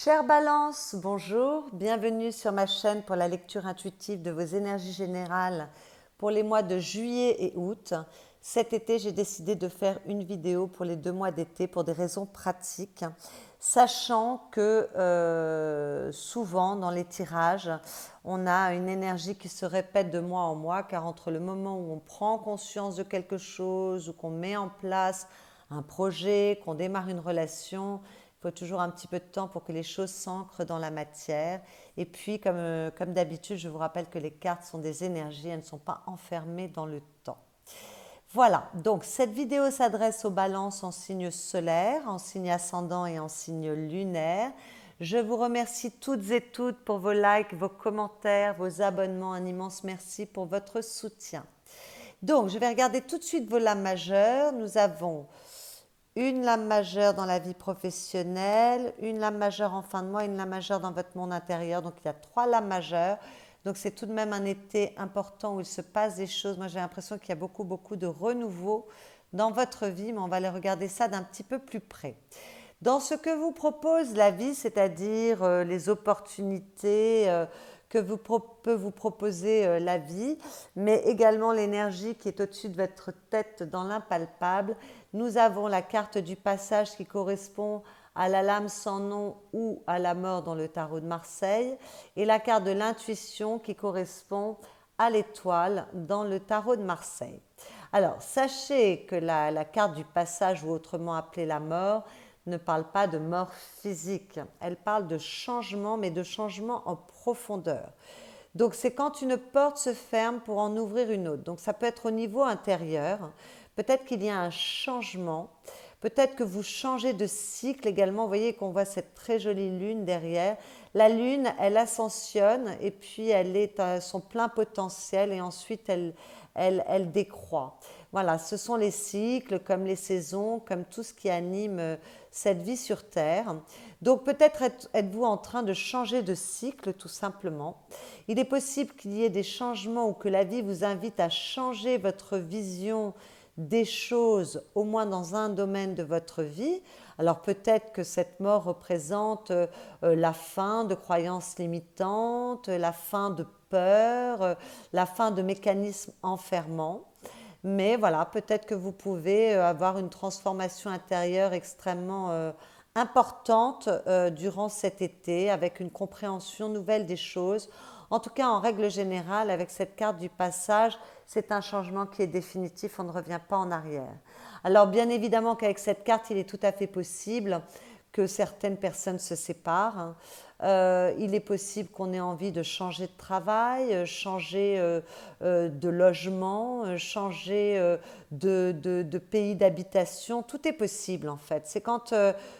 Chère Balance, bonjour, bienvenue sur ma chaîne pour la lecture intuitive de vos énergies générales pour les mois de juillet et août. Cet été, j'ai décidé de faire une vidéo pour les 2 mois d'été pour des raisons pratiques, sachant que souvent dans les tirages, on a une énergie qui se répète de mois en mois, car entre le moment où on prend conscience de quelque chose, ou qu'on met en place un projet, qu'on démarre une relation, il faut toujours un petit peu de temps pour que les choses s'ancrent dans la matière. Et puis, comme d'habitude, je vous rappelle que les cartes sont des énergies, elles ne sont pas enfermées dans le temps. Voilà, donc cette vidéo s'adresse aux balances en signe solaire, en signe ascendant et en signe lunaire. Je vous remercie toutes et toutes pour vos likes, vos commentaires, vos abonnements. Un immense merci pour votre soutien. Donc, je vais regarder tout de suite vos lames majeures. Nous avons une lame majeure dans la vie professionnelle, une lame majeure en fin de mois, une lame majeure dans votre monde intérieur. Donc il y a 3 lames majeures. Donc c'est tout de même un été important où il se passe des choses. Moi j'ai l'impression qu'il y a beaucoup de renouveau dans votre vie, mais on va aller regarder ça d'un petit peu plus près. Dans ce que vous propose la vie, c'est-à-dire les opportunités peut vous proposer la vie, mais également l'énergie qui est au-dessus de votre tête dans l'impalpable, nous avons la carte du passage qui correspond à la lame sans nom ou à la mort dans le tarot de Marseille, et la carte de l'intuition qui correspond à l'étoile dans le tarot de Marseille. Alors, sachez que la carte du passage, ou autrement appelée la mort, ne parle pas de mort physique. Elle parle de changement, mais de changement en profondeur. Donc, c'est quand une porte se ferme pour en ouvrir une autre. Donc, ça peut être au niveau intérieur. Peut-être qu'il y a un changement. Peut-être que vous changez de cycle également. Vous voyez qu'on voit cette très jolie lune derrière. La lune, elle ascensionne et puis elle est à son plein potentiel et ensuite elle décroît. Voilà, ce sont les cycles, comme les saisons, comme tout ce qui anime cette vie sur Terre. Donc peut-être êtes-vous en train de changer de cycle tout simplement. Il est possible qu'il y ait des changements ou que la vie vous invite à changer votre vision des choses, au moins dans un domaine de votre vie. Alors peut-être que cette mort représente la fin de croyances limitantes, la fin de peur, la fin de mécanismes enfermants. Mais voilà, peut-être que vous pouvez avoir une transformation intérieure extrêmement importante durant cet été, avec une compréhension nouvelle des choses. En tout cas, en règle générale, avec cette carte du passage, c'est un changement qui est définitif, on ne revient pas en arrière. Alors bien évidemment qu'avec cette carte, il est tout à fait possible que certaines personnes se séparent. Il est possible qu'on ait envie de changer de travail, changer de logement, changer de pays d'habitation. Tout est possible en fait. C'est quand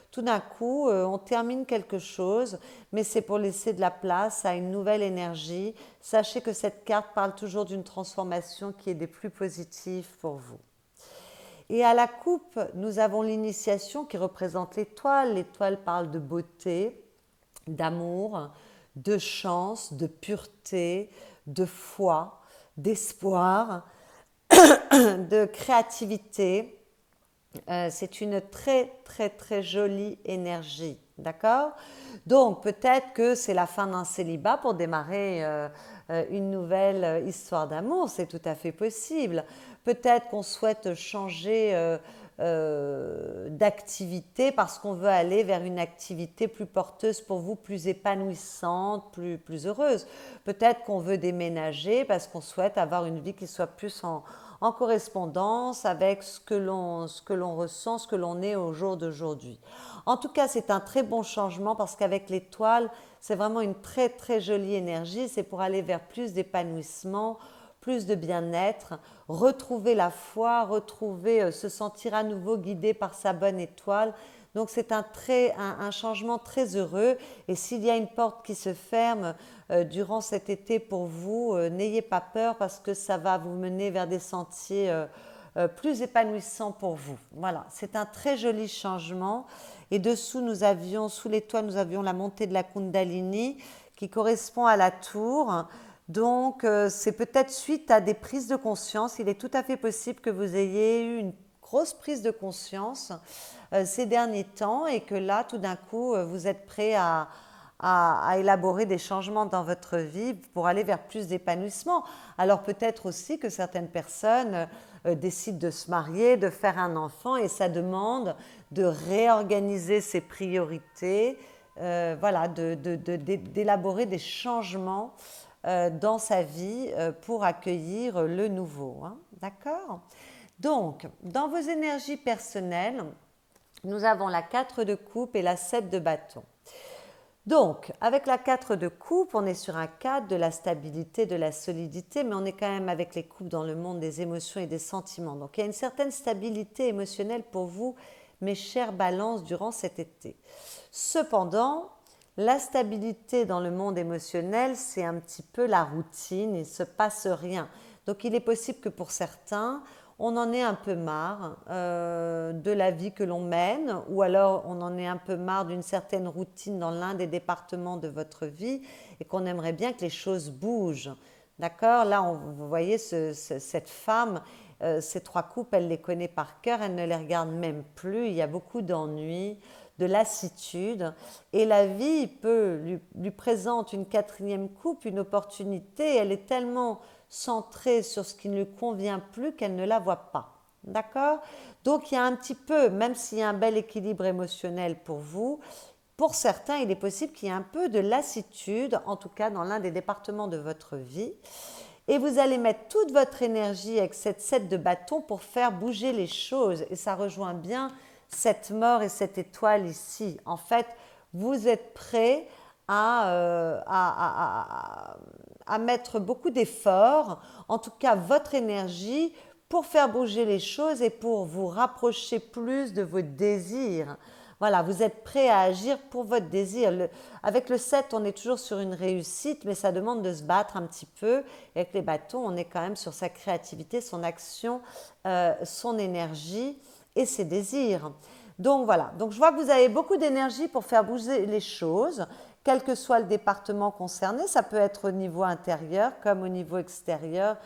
tout d'un coup on termine quelque chose, mais c'est pour laisser de la place à une nouvelle énergie. Sachez que cette carte parle toujours d'une transformation qui est des plus positives pour vous. Et à la coupe, nous avons l'initiation qui représente l'étoile. L'étoile parle de beauté, d'amour, de chance, de pureté, de foi, d'espoir, de créativité. C'est une très jolie énergie, d'accord? Donc peut-être que c'est la fin d'un célibat pour démarrer une nouvelle histoire d'amour, c'est tout à fait possible. Peut-être qu'on souhaite changer d'activité parce qu'on veut aller vers une activité plus porteuse pour vous, plus épanouissante, plus heureuse. Peut-être qu'on veut déménager parce qu'on souhaite avoir une vie qui soit plus en correspondance avec ce que l'on ressent, ce que l'on est au jour d'aujourd'hui. En tout cas, c'est un très bon changement parce qu'avec l'étoile, c'est vraiment une très jolie énergie. C'est pour aller vers plus d'épanouissement, plus de bien-être, retrouver la foi, se sentir à nouveau guidé par sa bonne étoile. Donc c'est un changement très heureux. Et s'il y a une porte qui se ferme durant cet été pour vous, n'ayez pas peur parce que ça va vous mener vers des sentiers plus épanouissants pour vous. Voilà, c'est un très joli changement. Et dessous, sous l'étoile, nous avions la montée de la Kundalini qui correspond à la tour. Donc, c'est peut-être suite à des prises de conscience. Il est tout à fait possible que vous ayez eu une grosse prise de conscience ces derniers temps et que là, tout d'un coup, vous êtes prêt à élaborer des changements dans votre vie pour aller vers plus d'épanouissement. Alors peut-être aussi que certaines personnes décident de se marier, de faire un enfant et ça demande de réorganiser ses priorités, voilà, d'élaborer des changements dans sa vie pour accueillir le nouveau. Hein, d'accord? Donc, dans vos énergies personnelles, nous avons la 4 de coupe et la 7 de bâton. Donc, avec la 4 de coupe, on est sur un cadre de la stabilité, de la solidité, mais on est quand même avec les coupes dans le monde des émotions et des sentiments. Donc, il y a une certaine stabilité émotionnelle pour vous, mes chères balances, durant cet été. Cependant, la stabilité dans le monde émotionnel, c'est un petit peu la routine, il ne se passe rien. Donc, il est possible que pour certains, on en ait un peu marre de la vie que l'on mène, ou alors on en ait un peu marre d'une certaine routine dans l'un des départements de votre vie et qu'on aimerait bien que les choses bougent. D'accord? Là, vous voyez cette femme, ces 3 coupes, elle les connaît par cœur, elle ne les regarde même plus, il y a beaucoup d'ennuis, de lassitude, et la vie lui présente une 4e coupe, une opportunité, elle est tellement centrée sur ce qui ne lui convient plus qu'elle ne la voit pas. D'accord? Donc il y a un petit peu, même s'il y a un bel équilibre émotionnel pour vous, pour certains, il est possible qu'il y ait un peu de lassitude, en tout cas dans l'un des départements de votre vie. Et vous allez mettre toute votre énergie avec cette 7 de bâton pour faire bouger les choses. Et ça rejoint bien cette mort et cette étoile ici. En fait, vous êtes prêt à mettre beaucoup d'efforts, en tout cas votre énergie, pour faire bouger les choses et pour vous rapprocher plus de vos désirs. Voilà, vous êtes prêt à agir pour votre désir. Avec le 7, on est toujours sur une réussite, mais ça demande de se battre un petit peu. Et avec les bâtons, on est quand même sur sa créativité, son action, son énergie et ses désirs. Donc voilà, donc je vois que vous avez beaucoup d'énergie pour faire bouger les choses, quel que soit le département concerné. Ça peut être au niveau intérieur comme au niveau extérieur,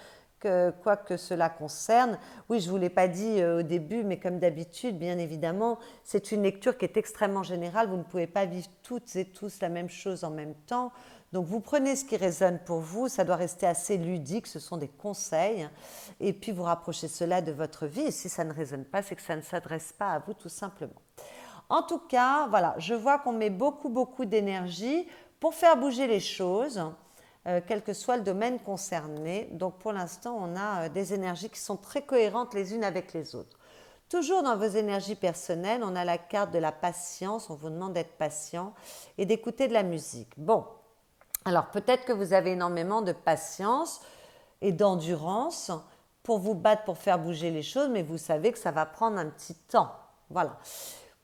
quoi que cela concerne. Oui, je ne vous l'ai pas dit au début, mais comme d'habitude, bien évidemment, c'est une lecture qui est extrêmement générale. Vous ne pouvez pas vivre toutes et tous la même chose en même temps. Donc vous prenez ce qui résonne pour vous, ça doit rester assez ludique, ce sont des conseils, et puis vous rapprochez cela de votre vie, et si ça ne résonne pas, c'est que ça ne s'adresse pas à vous tout simplement. En tout cas, voilà, je vois qu'on met beaucoup d'énergie pour faire bouger les choses, quel que soit le domaine concerné. Donc pour l'instant, on a des énergies qui sont très cohérentes les unes avec les autres. Toujours dans vos énergies personnelles, on a la carte de la patience, on vous demande d'être patient et d'écouter de la musique. Bon, alors peut-être que vous avez énormément de patience et d'endurance pour vous battre, pour faire bouger les choses, mais vous savez que ça va prendre un petit temps. Voilà.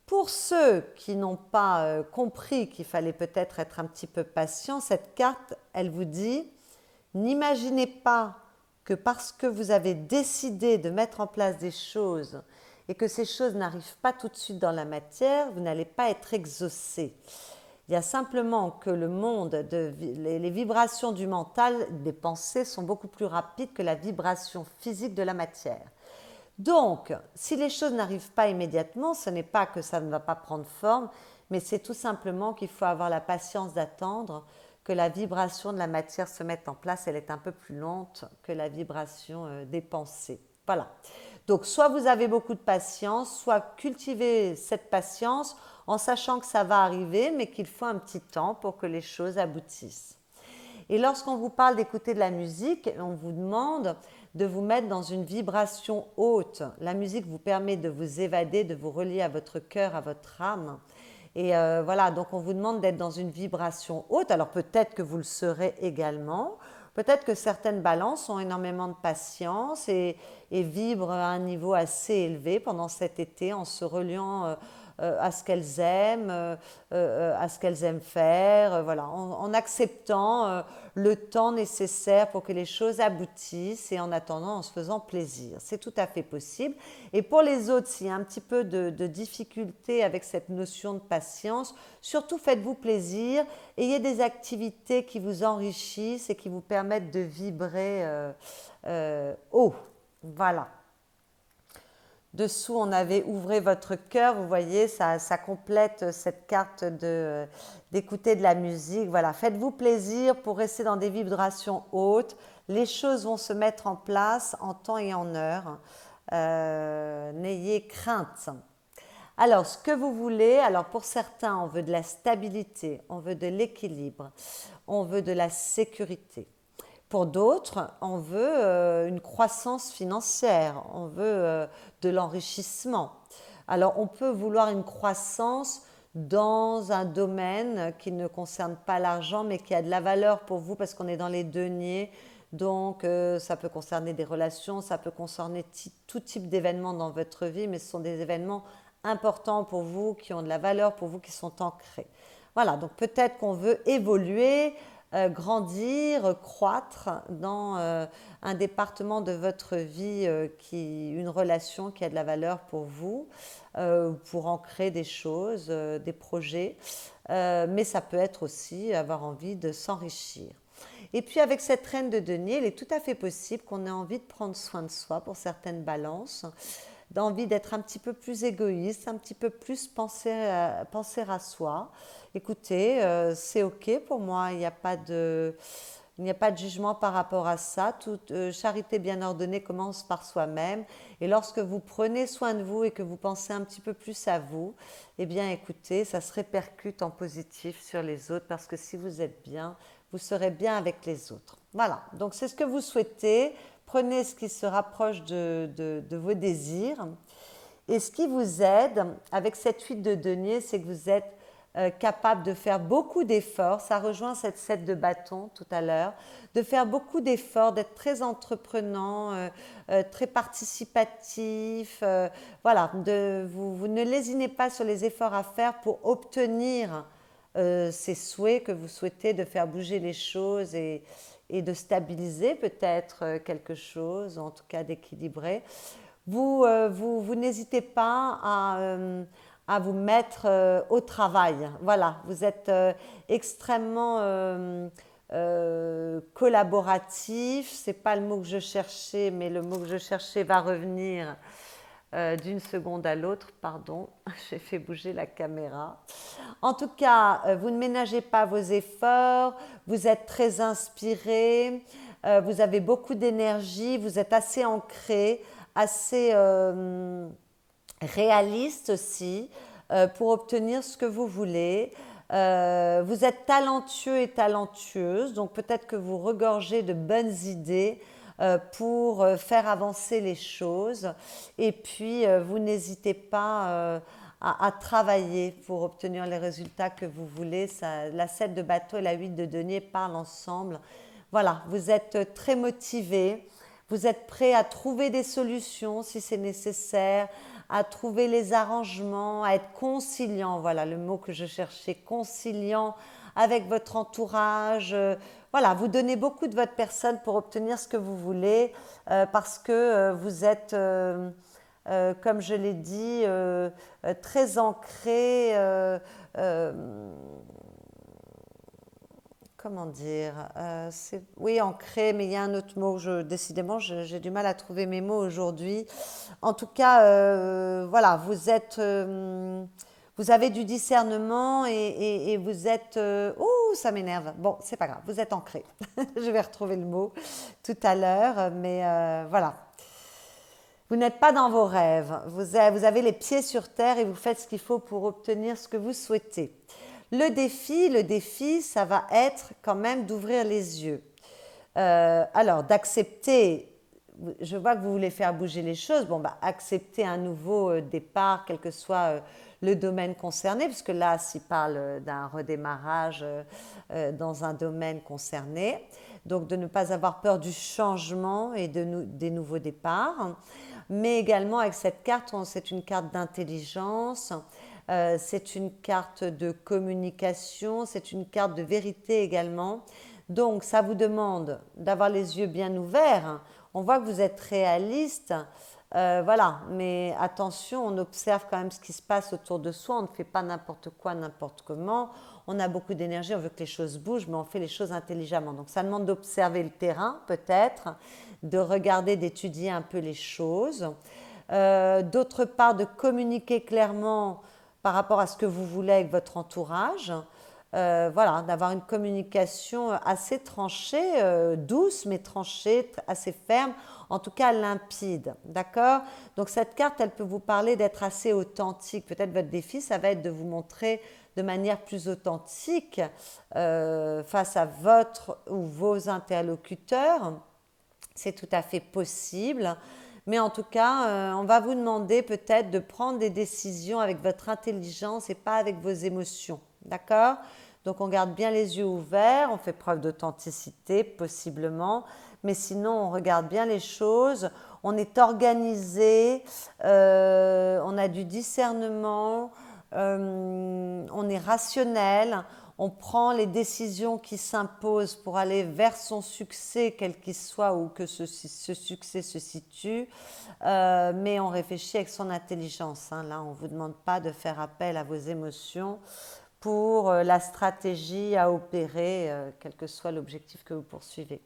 Pour ceux qui n'ont pas compris qu'il fallait peut-être être un petit peu patient, cette carte, elle vous dit, n'imaginez pas que parce que vous avez décidé de mettre en place des choses et que ces choses n'arrivent pas tout de suite dans la matière, vous n'allez pas être exaucé. Il y a simplement que le monde, les vibrations du mental, des pensées sont beaucoup plus rapides que la vibration physique de la matière. Donc, si les choses n'arrivent pas immédiatement, ce n'est pas que ça ne va pas prendre forme, mais c'est tout simplement qu'il faut avoir la patience d'attendre que la vibration de la matière se mette en place. Elle est un peu plus lente que la vibration des pensées. Voilà. Donc, soit vous avez beaucoup de patience, soit cultivez cette patience en sachant que ça va arriver, mais qu'il faut un petit temps pour que les choses aboutissent. Et lorsqu'on vous parle d'écouter de la musique, on vous demande de vous mettre dans une vibration haute. La musique vous permet de vous évader, de vous relier à votre cœur, à votre âme. Et voilà, donc on vous demande d'être dans une vibration haute. Alors peut-être que vous le serez également. Peut-être que certaines balances ont énormément de patience et vibrent à un niveau assez élevé pendant cet été en se reliant à ce qu'elles aiment, à ce qu'elles aiment faire, voilà, en acceptant le temps nécessaire pour que les choses aboutissent et en attendant en se faisant plaisir. C'est tout à fait possible. Et pour les autres, s'il y a un petit peu de difficulté avec cette notion de patience, surtout faites-vous plaisir, ayez des activités qui vous enrichissent et qui vous permettent de vibrer haut. Voilà. Dessous, on avait ouvrez votre cœur. Vous voyez, ça complète cette carte d'écouter de la musique. Voilà, faites-vous plaisir pour rester dans des vibrations hautes. Les choses vont se mettre en place en temps et en heure. N'ayez crainte. Alors, ce que vous voulez, alors pour certains, on veut de la stabilité, on veut de l'équilibre, on veut de la sécurité. Pour d'autres, on veut une croissance financière, on veut de l'enrichissement. Alors, on peut vouloir une croissance dans un domaine qui ne concerne pas l'argent, mais qui a de la valeur pour vous parce qu'on est dans les deniers. Donc, ça peut concerner des relations, ça peut concerner tout type d'événements dans votre vie, mais ce sont des événements importants pour vous, qui ont de la valeur pour vous, qui sont ancrés. Voilà, donc peut-être qu'on veut évoluer, grandir, croître dans un département de votre vie, une relation qui a de la valeur pour vous, pour ancrer des choses, des projets, mais ça peut être aussi avoir envie de s'enrichir. Et puis avec cette reine de denier, il est tout à fait possible qu'on ait envie de prendre soin de soi pour certaines balances, d'envie d'être un petit peu plus égoïste, un petit peu plus penser à soi. Écoutez, c'est OK pour moi, il n'y a pas de jugement par rapport à ça. Toute charité bien ordonnée commence par soi-même. Et lorsque vous prenez soin de vous et que vous pensez un petit peu plus à vous, eh bien écoutez, ça se répercute en positif sur les autres parce que si vous êtes bien, vous serez bien avec les autres. Voilà, donc c'est ce que vous souhaitez. Prenez ce qui se rapproche de vos désirs. Et ce qui vous aide avec cette huile de denier, c'est que vous êtes capable de faire beaucoup d'efforts. Ça rejoint cette 7 de bâton tout à l'heure. De faire beaucoup d'efforts, d'être très entreprenant, très participatif. Voilà, vous ne lésinez pas sur les efforts à faire pour obtenir ces souhaits que vous souhaitez, de faire bouger les choses et de stabiliser peut-être quelque chose, en tout cas d'équilibrer. Vous n'hésitez pas à vous mettre au travail. Voilà, vous êtes extrêmement collaboratif. C'est pas le mot que je cherchais, mais le mot que je cherchais va revenir d'une seconde à l'autre. Pardon, j'ai fait bouger la caméra. En tout cas, vous ne ménagez pas vos efforts, vous êtes très inspiré, vous avez beaucoup d'énergie, vous êtes assez ancré, assez réaliste aussi pour obtenir ce que vous voulez. Vous êtes talentueux et talentueuse, donc peut-être que vous regorgez de bonnes idées pour faire avancer les choses. Et puis, vous n'hésitez pas à travailler pour obtenir les résultats que vous voulez. Ça, la 7 de bateau et la 8 de denier parlent ensemble. Voilà, vous êtes très motivé, vous êtes prêt à trouver des solutions si c'est nécessaire, à trouver les arrangements, à être conciliant, voilà le mot que je cherchais, conciliant avec votre entourage. Voilà, vous donnez beaucoup de votre personne pour obtenir ce que vous voulez parce que vous êtes, comme je l'ai dit, très ancré. Comment dire oui, ancré, mais il y a un autre mot. Décidément, j'ai du mal à trouver mes mots aujourd'hui. En tout cas, voilà, vous avez du discernement et vous êtes... ouh, ça m'énerve. Bon, c'est pas grave, vous êtes ancré. Je vais retrouver le mot tout à l'heure, mais voilà. Vous n'êtes pas dans vos rêves. Vous avez les pieds sur terre et vous faites ce qu'il faut pour obtenir ce que vous souhaitez. Le défi, ça va être quand même d'ouvrir les yeux. Alors, d'accepter, je vois que vous voulez faire bouger les choses, bon, bah, accepter un nouveau départ, quel que soit le domaine concerné, puisque là, s'il parle d'un redémarrage dans un domaine concerné, donc de ne pas avoir peur du changement et des nouveaux départs, mais également avec cette carte, c'est une carte d'intelligence, c'est une carte de communication, c'est une carte de vérité également. Donc, ça vous demande d'avoir les yeux bien ouverts. On voit que vous êtes réaliste, voilà. Mais attention, on observe quand même ce qui se passe autour de soi. On ne fait pas n'importe quoi, n'importe comment. On a beaucoup d'énergie, on veut que les choses bougent, mais on fait les choses intelligemment. Donc, ça demande d'observer le terrain, peut-être, de regarder, d'étudier un peu les choses. D'autre part, de communiquer clairement par rapport à ce que vous voulez avec votre entourage. Voilà, d'avoir une communication assez tranchée, douce mais tranchée, assez ferme, en tout cas limpide, d'accord? Donc cette carte, elle peut vous parler d'être assez authentique. Peut-être votre défi, ça va être de vous montrer de manière plus authentique face à votre ou vos interlocuteurs. C'est tout à fait possible. Mais en tout cas, on va vous demander peut-être de prendre des décisions avec votre intelligence et pas avec vos émotions. D'accord? Donc on garde bien les yeux ouverts, on fait preuve d'authenticité possiblement, mais sinon on regarde bien les choses, on est organisé, on a du discernement, on est rationnel, on prend les décisions qui s'imposent pour aller vers son succès, quel qu'il soit, ou que ce succès se situe, mais on réfléchit avec son intelligence. Hein. Là, on ne vous demande pas de faire appel à vos émotions pour la stratégie à opérer, quel que soit l'objectif que vous poursuivez.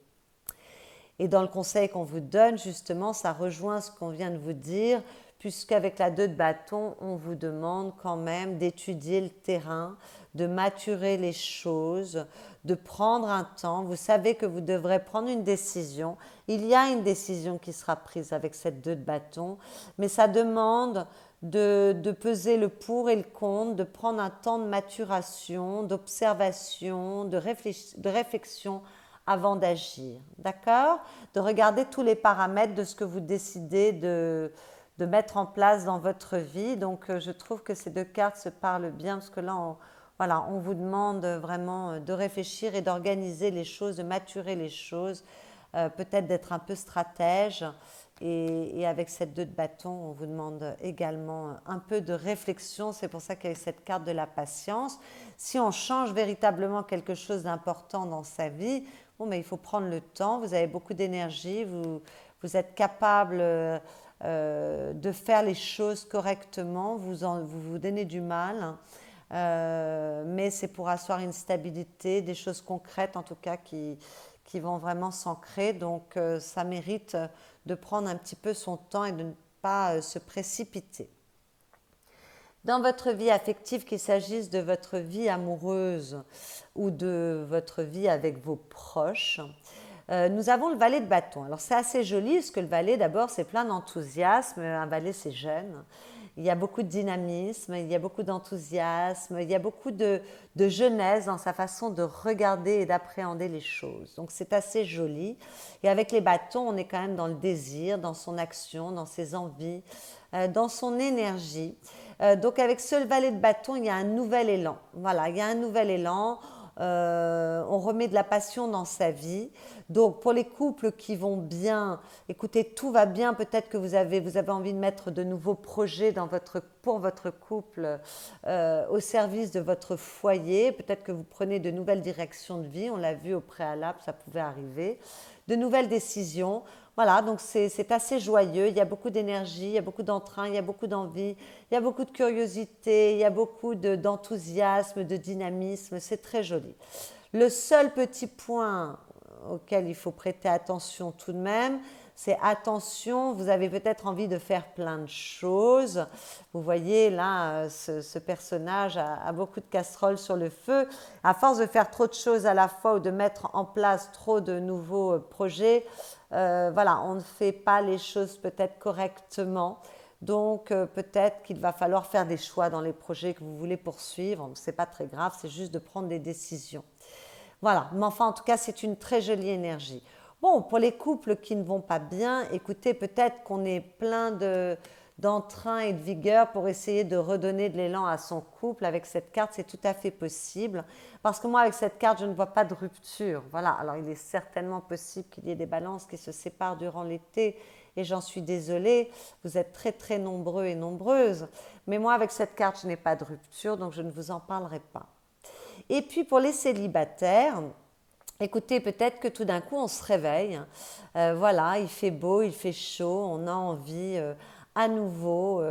Et dans le conseil qu'on vous donne, justement, ça rejoint ce qu'on vient de vous dire, puisqu'avec la 2 de bâton, on vous demande quand même d'étudier le terrain, de maturer les choses, de prendre un temps. Vous savez que vous devrez prendre une décision. Il y a une décision qui sera prise avec cette 2 de bâton, mais ça demande de peser le pour et le contre, de prendre un temps de maturation, d'observation, de réflexion avant d'agir, d'accord? De regarder tous les paramètres de ce que vous décidez de mettre en place dans votre vie. Donc, je trouve que ces 2 cartes se parlent bien parce que là, voilà, on vous demande vraiment de réfléchir et d'organiser les choses, de maturer les choses, peut-être d'être un peu stratège. Et avec cette 2 de bâton, on vous demande également un peu de réflexion. C'est pour ça qu'il y a cette carte de la patience. Si on change véritablement quelque chose d'important dans sa vie, bon, mais il faut prendre le temps. Vous avez beaucoup d'énergie, vous êtes capable de faire les choses correctement, vous donnez du mal. Mais c'est pour asseoir une stabilité, des choses concrètes en tout cas qui vont vraiment s'ancrer. Donc ça mérite de prendre un petit peu son temps et de ne pas se précipiter. Dans votre vie affective, qu'il s'agisse de votre vie amoureuse ou de votre vie avec vos proches, nous avons le valet de bâton. Alors c'est assez joli parce que le valet d'abord c'est plein d'enthousiasme, un valet c'est jeune, il y a beaucoup de dynamisme, il y a beaucoup d'enthousiasme, il y a beaucoup de jeunesse dans sa façon de regarder et d'appréhender les choses. Donc c'est assez joli. Et avec les bâtons, on est quand même dans le désir, dans son action, dans ses envies, dans son énergie. Donc avec ce valet de bâton, il y a un nouvel élan. Voilà, il y a un nouvel élan. On remet de la passion dans sa vie. Donc pour les couples qui vont bien, écoutez, tout va bien, peut-être que vous avez envie de mettre de nouveaux projets pour votre couple au service de votre foyer, peut-être que vous prenez de nouvelles directions de vie, on l'a vu au préalable, ça pouvait arriver, de nouvelles décisions. Voilà, donc c'est assez joyeux, il y a beaucoup d'énergie, il y a beaucoup d'entrain, il y a beaucoup d'envie, il y a beaucoup de curiosité, il y a beaucoup d'enthousiasme, de dynamisme, c'est très joli. Le seul petit point auquel il faut prêter attention tout de même, c'est attention, vous avez peut-être envie de faire plein de choses. Vous voyez là, ce personnage a beaucoup de casseroles sur le feu. À force de faire trop de choses à la fois ou de mettre en place trop de nouveaux projets, voilà, on ne fait pas les choses peut-être correctement. Donc peut-être qu'il va falloir faire des choix dans les projets que vous voulez poursuivre. Ce n'est pas très grave, c'est juste de prendre des décisions. Voilà, mais enfin en tout cas c'est une très jolie énergie. Bon, pour les couples qui ne vont pas bien, écoutez, peut-être qu'on est plein d'entrain et de vigueur pour essayer de redonner de l'élan à son couple. Avec cette carte, c'est tout à fait possible. Parce que moi, avec cette carte, je ne vois pas de rupture. Voilà, alors il est certainement possible qu'il y ait des balances qui se séparent durant l'été. Et j'en suis désolée, vous êtes très très nombreux et nombreuses. Mais moi, avec cette carte, je n'ai pas de rupture, donc je ne vous en parlerai pas. Et puis pour les célibataires, écoutez, peut-être que tout d'un coup, on se réveille. Voilà, il fait beau, il fait chaud, on a envie à nouveau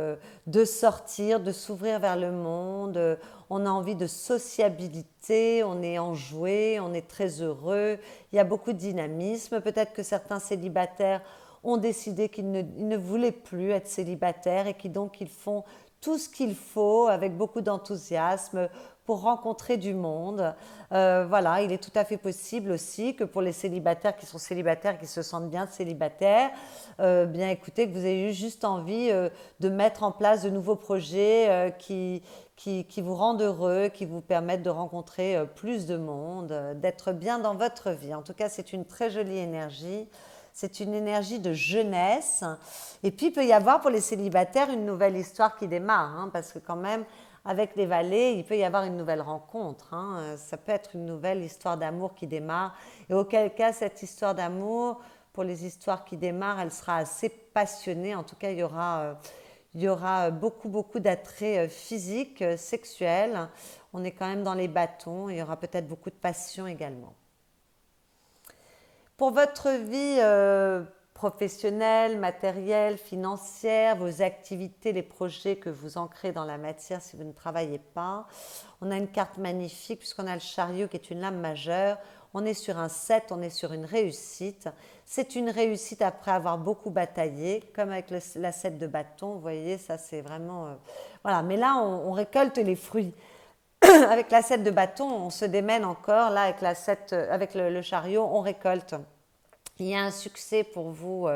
de sortir, de s'ouvrir vers le monde. On a envie de sociabilité, on est enjoué, on est très heureux. Il y a beaucoup de dynamisme. Peut-être que certains célibataires ont décidé ils ne voulaient plus être célibataires et qui donc ils font tout ce qu'il faut avec beaucoup d'enthousiasme pour rencontrer du monde. Voilà, il est tout à fait possible aussi que pour les célibataires qui sont célibataires, qui se sentent bien célibataires, bien écoutez, que vous ayez eu juste envie de mettre en place de nouveaux projets qui vous rendent heureux, qui vous permettent de rencontrer plus de monde, d'être bien dans votre vie. En tout cas, c'est une très jolie énergie. C'est une énergie de jeunesse. Et puis, il peut y avoir pour les célibataires une nouvelle histoire qui démarre, hein, parce que quand même, avec les valets, il peut y avoir une nouvelle rencontre. Hein. Ça peut être une nouvelle histoire d'amour qui démarre. Et auquel cas, cette histoire d'amour, pour les histoires qui démarrent, elle sera assez passionnée. En tout cas, il y aura beaucoup, beaucoup d'attraits physiques, sexuels. On est quand même dans les bâtons. Il y aura peut-être beaucoup de passion également. Pour votre vie professionnelle, matérielle, financière, vos activités, les projets que vous ancrez dans la matière si vous ne travaillez pas, on a une carte magnifique puisqu'on a le chariot qui est une lame majeure. On est sur un 7, on est sur une réussite. C'est une réussite après avoir beaucoup bataillé, comme avec la 7 de bâton. Vous voyez, ça c'est vraiment... Voilà, mais là on récolte les fruits. Avec la 7 de bâton, on se démène encore. Là, avec, avec le chariot, on récolte. Il y a un succès pour vous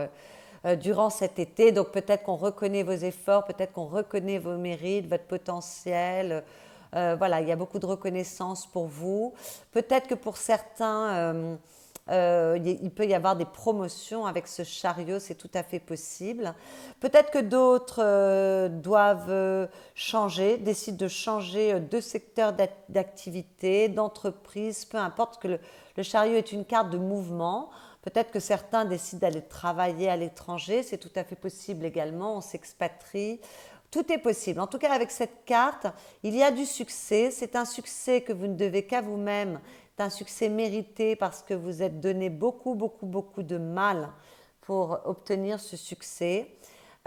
durant cet été. Donc, peut-être qu'on reconnaît vos efforts, peut-être qu'on reconnaît vos mérites, votre potentiel. Voilà, il y a beaucoup de reconnaissance pour vous. Peut-être que pour certains, il peut y avoir des promotions avec ce chariot, c'est tout à fait possible. Peut-être que d'autres doivent changer, décident de changer de secteur d'activité, d'entreprise, peu importe que le chariot est une carte de mouvement. Peut-être que certains décident d'aller travailler à l'étranger, c'est tout à fait possible également, on s'expatrie. Tout est possible. En tout cas, avec cette carte, il y a du succès. C'est un succès que vous ne devez qu'à vous-même. C'est un succès mérité parce que vous êtes donné beaucoup, beaucoup, beaucoup de mal pour obtenir ce succès.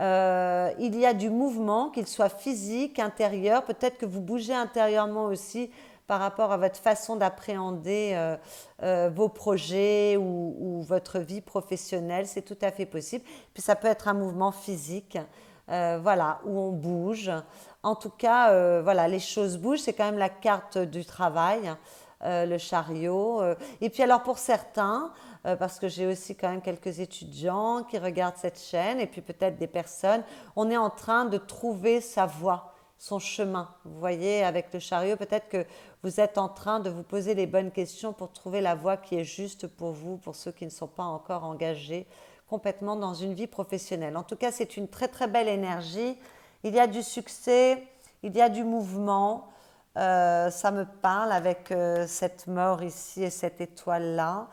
Il y a du mouvement, qu'il soit physique, intérieur. Peut-être que vous bougez intérieurement aussi par rapport à votre façon d'appréhender vos projets ou votre vie professionnelle. C'est tout à fait possible. Puis ça peut être un mouvement physique. Voilà, où on bouge. En tout cas, voilà, les choses bougent. C'est quand même la carte du travail, le chariot. Et puis alors pour certains, parce que j'ai aussi quand même quelques étudiants qui regardent cette chaîne et puis peut-être des personnes, on est en train de trouver sa voie, son chemin. Vous voyez, avec le chariot, peut-être que vous êtes en train de vous poser les bonnes questions pour trouver la voie qui est juste pour vous, pour ceux qui ne sont pas encore engagés complètement dans une vie professionnelle. En tout cas, c'est une très très belle énergie. Il y a du succès, il y a du mouvement. Ça me parle avec cette mort ici et cette étoile-là.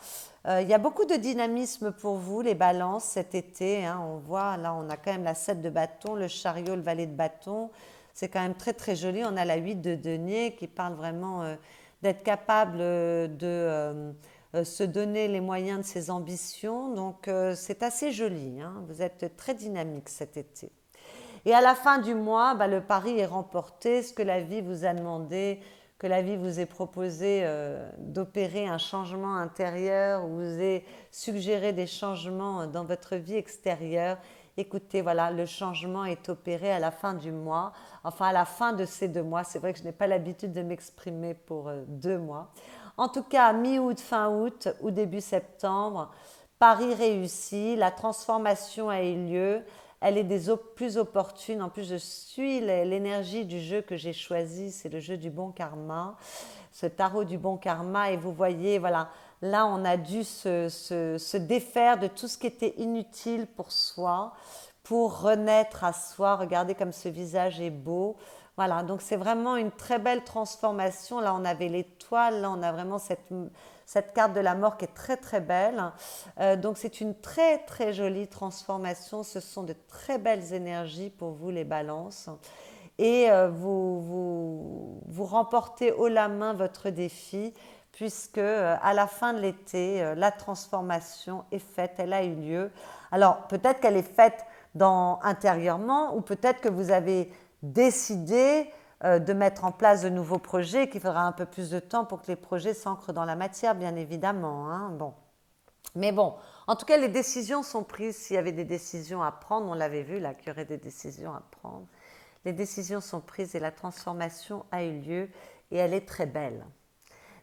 Il y a beaucoup de dynamisme pour vous, les balances, cet été. Hein. On voit, là, on a quand même la 7 de bâton, le chariot, le valet de bâton. C'est quand même très très joli. On a la 8 de denier qui parle vraiment d'être capable de... se donner les moyens de ses ambitions. Donc, c'est assez joli. Hein. Vous êtes très dynamique cet été. Et à la fin du mois, le pari est remporté. Ce que la vie vous a demandé, que la vie vous ait proposé d'opérer un changement intérieur, ou vous ait suggéré des changements dans votre vie extérieure. Écoutez, voilà, le changement est opéré à la fin du mois, enfin à la fin de ces 2 mois. C'est vrai que je n'ai pas l'habitude de m'exprimer pour 2 mois. En tout cas, mi-août, fin août ou début septembre, pari réussi, la transformation a eu lieu, elle est des plus opportunes. En plus, je suis l'énergie du jeu que j'ai choisi, c'est le jeu du bon karma, ce tarot du bon karma. Et vous voyez, voilà, là, on a dû se défaire de tout ce qui était inutile pour soi, pour renaître à soi. Regardez comme ce visage est beau. Voilà, donc c'est vraiment une très belle transformation. Là, on avait l'étoile, là, on a vraiment cette carte de la mort qui est très très belle. Donc c'est une très très jolie transformation. Ce sont de très belles énergies pour vous, les balances. Et vous remportez haut la main votre défi, puisque à la fin de l'été, la transformation est faite, elle a eu lieu. Alors peut-être qu'elle est faite intérieurement, ou peut-être que vous avez décidé de mettre en place de nouveaux projets, qu'il faudra un peu plus de temps pour que les projets s'ancrent dans la matière, bien évidemment. Hein. Bon. Mais bon, en tout cas, les décisions sont prises. S'il y avait des décisions à prendre, on l'avait vu là, qu'il y aurait des décisions à prendre. Les décisions sont prises et la transformation a eu lieu et elle est très belle.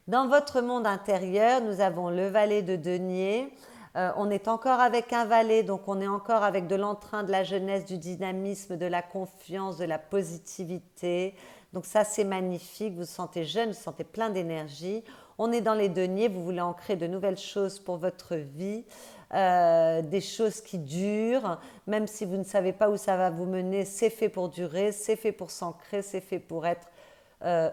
Dans votre monde intérieur, nous avons le valet de denier. On est encore avec un valet, donc on est encore avec de l'entrain, de la jeunesse, du dynamisme, de la confiance, de la positivité. Donc ça, c'est magnifique. Vous vous sentez jeune, vous vous sentez plein d'énergie. On est dans les deniers, vous voulez ancrer de nouvelles choses pour votre vie, des choses qui durent, même si vous ne savez pas où ça va vous mener, c'est fait pour durer, c'est fait pour s'ancrer, c'est fait pour être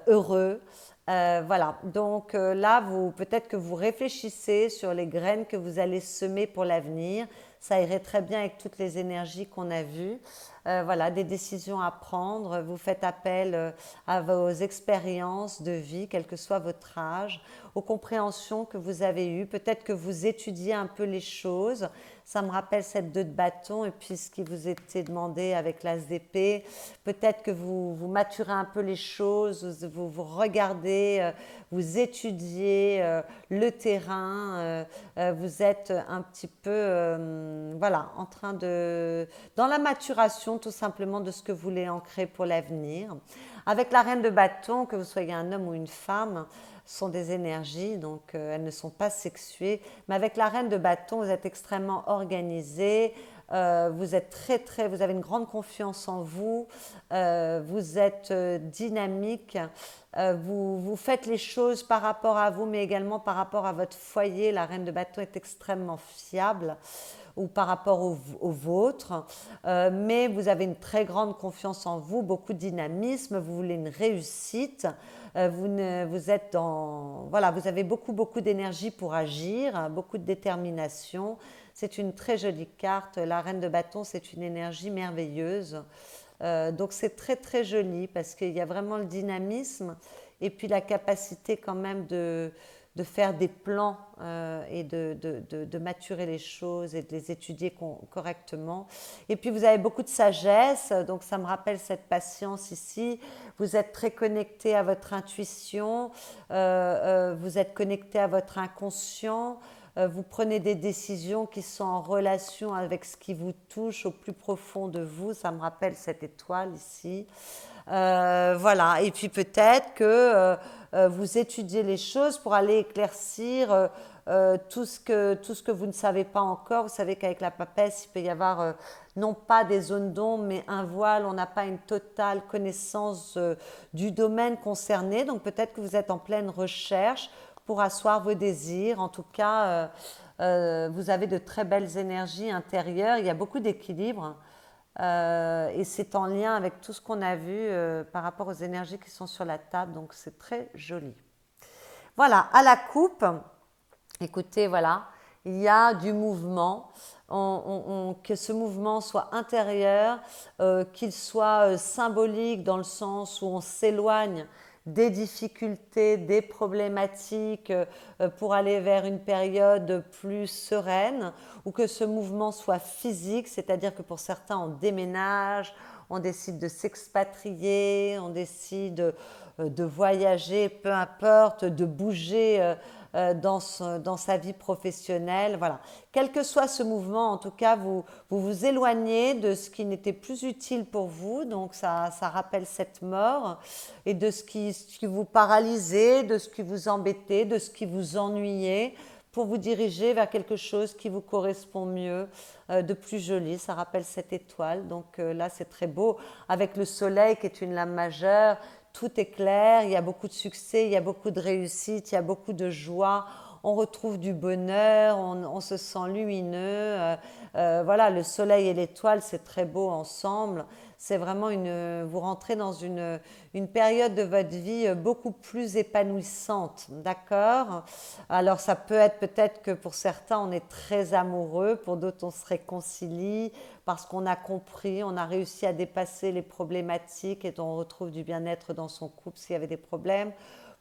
heureux. Voilà, donc là, peut-être que vous réfléchissez sur les graines que vous allez semer pour l'avenir. Ça irait très bien avec toutes les énergies qu'on a vues. Voilà, des décisions à prendre. Vous faites appel à vos expériences de vie, quel que soit votre âge, aux compréhensions que vous avez eues. Peut-être que vous étudiez un peu les choses. Ça me rappelle cette 2 de bâton et puis ce qui vous était demandé avec l'as d'épée. Peut-être que vous maturez un peu les choses, vous regardez, vous étudiez le terrain, vous êtes un petit peu, voilà, en train dans la maturation tout simplement de ce que vous voulez ancrer pour l'avenir. Avec la reine de bâton, que vous soyez un homme ou une femme, sont des énergies, donc elles ne sont pas sexuées. Mais avec la reine de bâton, vous êtes extrêmement organisé, vous êtes vous avez une grande confiance en vous, vous êtes dynamique, vous faites les choses par rapport à vous, mais également par rapport à votre foyer. La reine de bâton est extrêmement fiable ou par rapport au vôtre, mais vous avez une très grande confiance en vous, beaucoup de dynamisme, vous voulez une réussite, vous êtes voilà, vous avez beaucoup d'énergie pour agir, beaucoup de détermination. C'est une très jolie carte. La reine de bâton, c'est une énergie merveilleuse. Donc c'est très joli parce qu'il y a vraiment le dynamisme et puis la capacité quand même de faire des plans et de maturer les choses et de les étudier correctement. Et puis vous avez beaucoup de sagesse, donc ça me rappelle cette patience ici. Vous êtes très connecté à votre intuition, vous êtes connecté à votre inconscient. Vous prenez des décisions qui sont en relation avec ce qui vous touche au plus profond de vous. Ça me rappelle cette étoile ici. Voilà, et puis peut-être que vous étudiez les choses pour aller éclaircir tout ce que vous ne savez pas encore. Vous savez qu'avec la papesse, il peut y avoir non pas des zones d'ombre, mais un voile. On n'a pas une totale connaissance du domaine concerné. Donc peut-être que vous êtes en pleine recherche pour asseoir vos désirs. En tout cas, vous avez de très belles énergies intérieures. Il y a beaucoup d'équilibre. Et c'est en lien avec tout ce qu'on a vu par rapport aux énergies qui sont sur la table. Donc c'est très joli. Voilà, à la coupe, écoutez, voilà, il y a du mouvement. Que ce mouvement soit intérieur, qu'il soit symbolique dans le sens où on s'éloigne des difficultés, des problématiques pour aller vers une période plus sereine, ou que ce mouvement soit physique, c'est-à-dire que pour certains on déménage, on décide de s'expatrier, on décide de voyager, peu importe, de bouger dans sa vie professionnelle. Voilà. Quel que soit ce mouvement, en tout cas, vous éloignez de ce qui n'était plus utile pour vous, donc ça rappelle cette mort, et de ce qui vous paralysait, de ce qui vous embêtait, de ce qui vous ennuyait, pour vous diriger vers quelque chose qui vous correspond mieux, de plus joli. Ça rappelle cette étoile, donc là c'est très beau, avec le soleil qui est une lame majeure. Tout est clair, il y a beaucoup de succès, il y a beaucoup de réussite, il y a beaucoup de joie, on retrouve du bonheur, on se sent lumineux. Voilà, le soleil et l'étoile, c'est très beau ensemble. C'est vraiment vous rentrez dans une période de votre vie beaucoup plus épanouissante, d'accord? Alors ça peut être peut-être que pour certains on est très amoureux, pour d'autres on se réconcilie parce qu'on a compris, on a réussi à dépasser les problématiques et on retrouve du bien-être dans son couple s'il y avait des problèmes.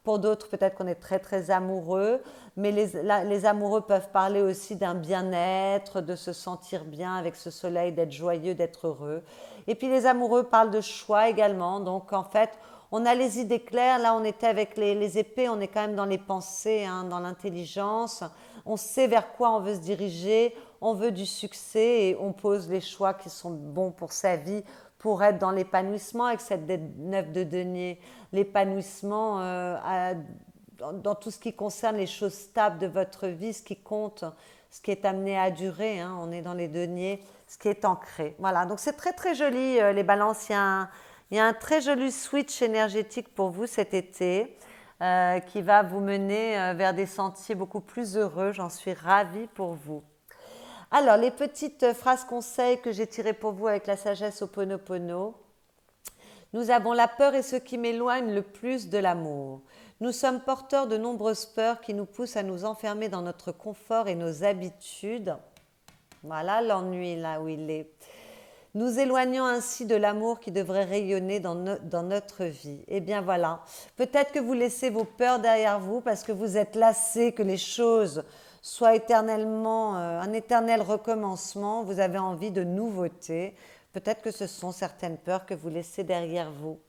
Pour d'autres, peut-être qu'on est très amoureux, mais les amoureux peuvent parler aussi d'un bien-être, de se sentir bien avec ce soleil, d'être joyeux, d'être heureux. Et puis les amoureux parlent de choix également, donc en fait, on a les idées claires. Là, on était avec les épées, on est quand même dans les pensées, hein, dans l'intelligence. on sait vers quoi on veut se diriger, on veut du succès et on pose les choix qui sont bons pour sa vie, pour être dans l'épanouissement avec cette 9 de denier, l'épanouissement dans tout ce qui concerne les choses stables de votre vie, ce qui compte, ce qui est amené à durer, hein, on est dans les deniers, ce qui est ancré. Voilà, donc c'est très très joli les balances, il y a un très joli switch énergétique pour vous cet été qui va vous mener vers des sentiers beaucoup plus heureux, j'en suis ravie pour vous. Alors, les petites phrases conseils que j'ai tirées pour vous avec la sagesse Ho'oponopono. Nous avons la peur et ce qui m'éloigne le plus de l'amour. Nous sommes porteurs de nombreuses peurs qui nous poussent à nous enfermer dans notre confort et nos habitudes. Voilà l'ennui là où il est. Nous éloignons ainsi de l'amour qui devrait rayonner dans notre vie. Eh bien voilà, peut-être que vous laissez vos peurs derrière vous parce que vous êtes lassé que les choses soient éternellement un éternel recommencement. Vous avez envie de nouveautés. Peut-être que ce sont certaines peurs que vous laissez derrière vous.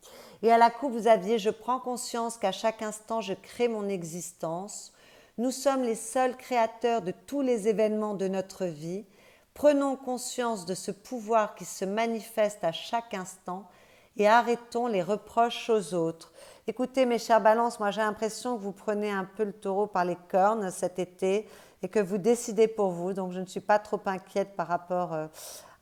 Et à la coupe, vous aviez « Je prends conscience qu'à chaque instant, je crée mon existence. Nous sommes les seuls créateurs de tous les événements de notre vie. Prenons conscience de ce pouvoir qui se manifeste à chaque instant et arrêtons les reproches aux autres. » Écoutez mes chers balances, moi j'ai l'impression que vous prenez un peu le taureau par les cornes cet été et que vous décidez pour vous. Donc je ne suis pas trop inquiète par rapport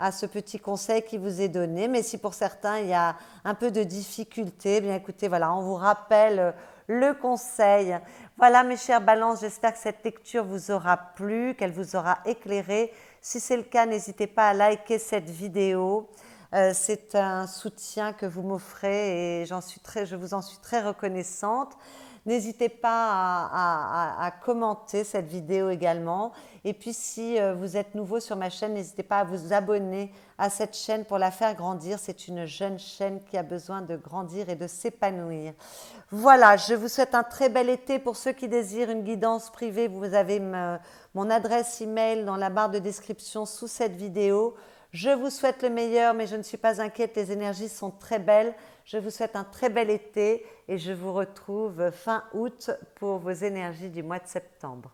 à ce petit conseil qui vous est donné. Mais si pour certains il y a un peu de difficulté, eh bien écoutez, voilà, on vous rappelle le conseil. Voilà mes chers balances, j'espère que cette lecture vous aura plu, qu'elle vous aura éclairé. Si c'est le cas, n'hésitez pas à liker cette vidéo. C'est un soutien que vous m'offrez et je vous en suis très reconnaissante. N'hésitez pas à commenter cette vidéo également. Et puis si vous êtes nouveau sur ma chaîne, n'hésitez pas à vous abonner à cette chaîne pour la faire grandir. C'est une jeune chaîne qui a besoin de grandir et de s'épanouir. Voilà, je vous souhaite un très bel été. Pour ceux qui désirent une guidance privée, vous avez mon adresse email dans la barre de description sous cette vidéo. Je vous souhaite le meilleur, mais je ne suis pas inquiète, les énergies sont très belles. Je vous souhaite un très bel été et je vous retrouve fin août pour vos énergies du mois de septembre.